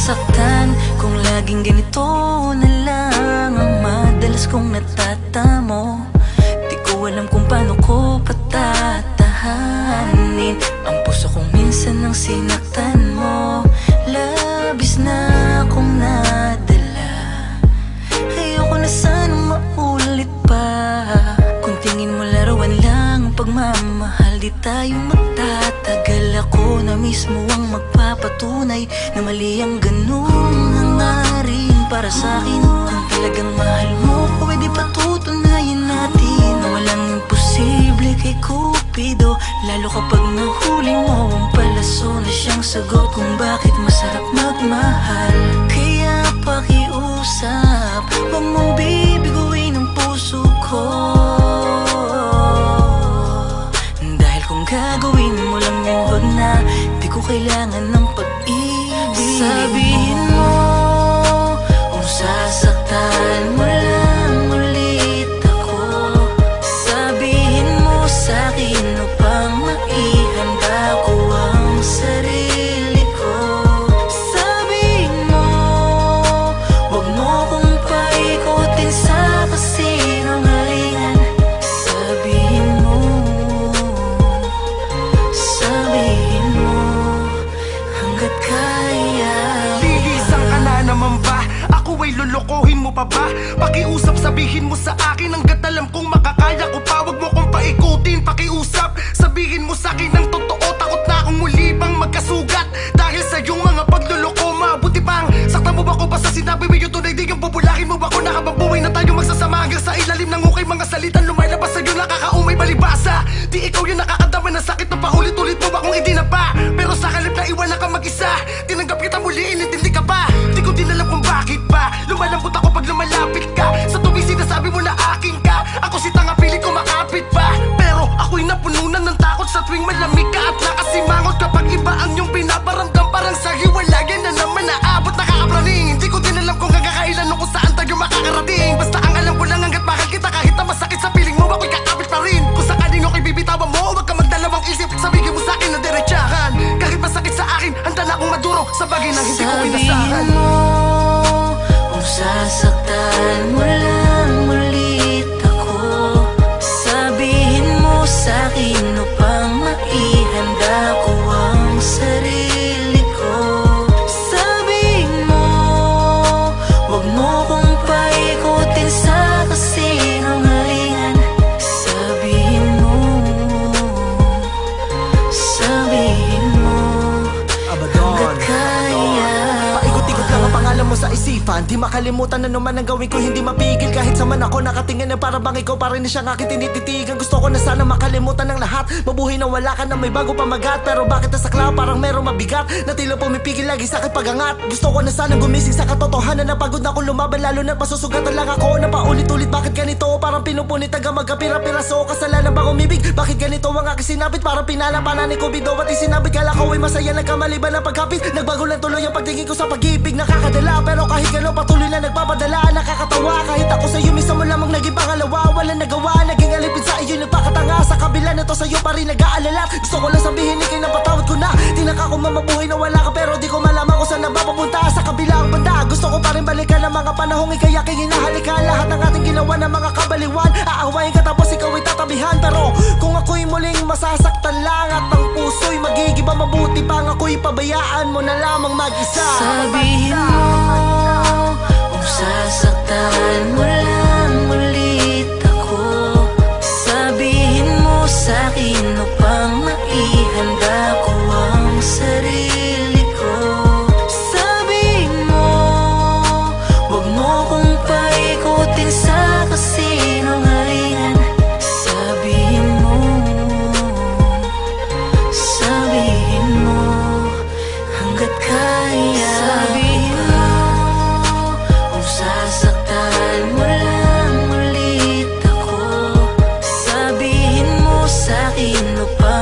masasaktan kung laging ganito na lang ang madalas kong natatamo. Di ko alam kung paano ko patatahanin ang puso kong minsan nang sinaktan mo. Labis na akong nadala, ayoko na sanang maulit pa. Kung tingin mo laruan lang ang pagmamahal, di tayo magtatagal. Ako na mismo ang magpapatunay na mali ang ganung hangarin para sa'kin. Kung talagang mahal mo, pwede patutunayan natin na walang imposible kay Cupido. Lalo kapag nahuli mo ang palaso na siyang sagot kung bakit masarap magmahal. Kaya pakiusap, huwag mong bibiguin ang puso ko, dahil kung gagawin mo lang yun, wag na. Di ko kailangan ng pag-ibig. Sabihin mo kung sasaktan mo lang ulit ako. Sabihin mo sa'kin upang maihanda ko ang sarili ko. Sabihin mo wag mo kong paikutin sa kasinungalingan. Sabihin mo hanggat kaya. Lilisang ka na naman ba? Ako ay lulukohin mo pa ba? Pakiusap, sabihin mo sa akin hanggat alam kong makakaya ko pa. Wag mo kong paikutin, pakiusap, sabihin mo sa'kin ang totoo. Takot na akong muli pang magkasugat dahil sa iyong mga pagluloko. Mabuti pang sakta mo ba ko ba sa sinabi mo yung tunay? Di yung bubulahin mo ba ko na habang buhay na tayo magsasama hanggang sa ilalim ng hukay? Mga salitan lumalabas sa iyo nakakaumay balibasa. Di ikaw yung nakakadama ng sakit na paulit-ulit mo ba kung hindi na ba? Pero sa kalip na iwan ka mag-isa, tinanggap kita muli, inintindi ka pa. Di ko din alam kung bakit ba lumalambot ako pag lumalapit ka. Sa tuwing sinasabi mo na akin ka, ako si tanga pilit ko makapit pa. Pero ako'y napununan ng takot sa tuwing malamig ka at nakasimangot kapag iba ang iyong pinaparamdam. Parang sa hiwalayan na naman naabot nakakapraning. Hindi ko din alam kung hanggang kailan o kung saan tayo makakarating. Basta ang alam ko lang hanggat mahal kita kahit na masakit sa piling mo, ako'y kakapit pa rin. Kung sakaling ako'y bibitawan mo, huwag ka magdalawang isip, sabihin mo sa'kin na diretsahan. Kahit masakit sa akin, handa na akong maduro sa bagay na hindi ko inasahan. Sabihin mo kung sasaktan mo lang ulit ako. Sabihin mo sa'kin upang maihanda ko ang sarili ko. Sabihin mo wag mo kong paikutin sa kasinungalingan. Sabihin mo hanggat kaya. Paikot-ikot lang ang pangalan mo sa isipan, di makalimutan na naman ang gawin ko, hindi mapigil. Kahit sa man ako nakatingin na para bang ikaw pa rin na siyang aking tinititigan. Gusto ko na sana makalimutan ng lahat, mabuhay na wala ka na may bago pamagat. Pero bakit nasa klaw parang merong mabigat na tila pumipigil lagi sa akin pagangat. Gusto ko na sana gumising sa katotohanan na pagod na akong lumaban, lalo na pasusugatan lang ako na paulit-ulit. Bakit ganito? Parang pinupunit hanggang magkapira-piraso. Kasalanan ba umibig? Bakit ganito ang aking sinabit? Parang pinalapanan ni Cupido at isinabit. Kala ko ay masaya, nagkamali ba ng pagkapit? Nagbago lang tuloy ang pagtingin ko sa pag-ibig. Nakakadala pero kahit gano'n patuloy na nagpapadala. Nakakatawa kahit ako sa'yo minsan mo lamang naging pangalawa. Walang nagawa, naging alipin sa iyo, nagpakatanga. Sa kabila nito sa'yo pa rin nag-aalala. Gusto ko lang sabihin ikay napatawad ko na. Tinaka ko mamabuhay na wala ka pero di ko malaman kung saan na mapapunta. Sa kabilang banda gusto ko pa rin balikan ang mga panahong ikay aking hinahalikan. Lahat ng ating ginawa ng mga kabaliwan, aawayin ka tapos ikaw ay tatabihan. Pero kung ako'y muling masasaktan lang at ang puso'y magigiba, mabuti pang ako'y pabayaan mo na lamang mag-isa. Sabihin mo kung sasaktan mo lang ulit ako. Sabihin mo sa'kin upang maihanda ko ang sarili ko. Sabihin mo wag mo kong paikutin sa kasinungalingan. Sabihin mo hanggat kaya. Sabihin mo kung sasaktan mo lang ulit ako. Sabihin mo sa'kin upang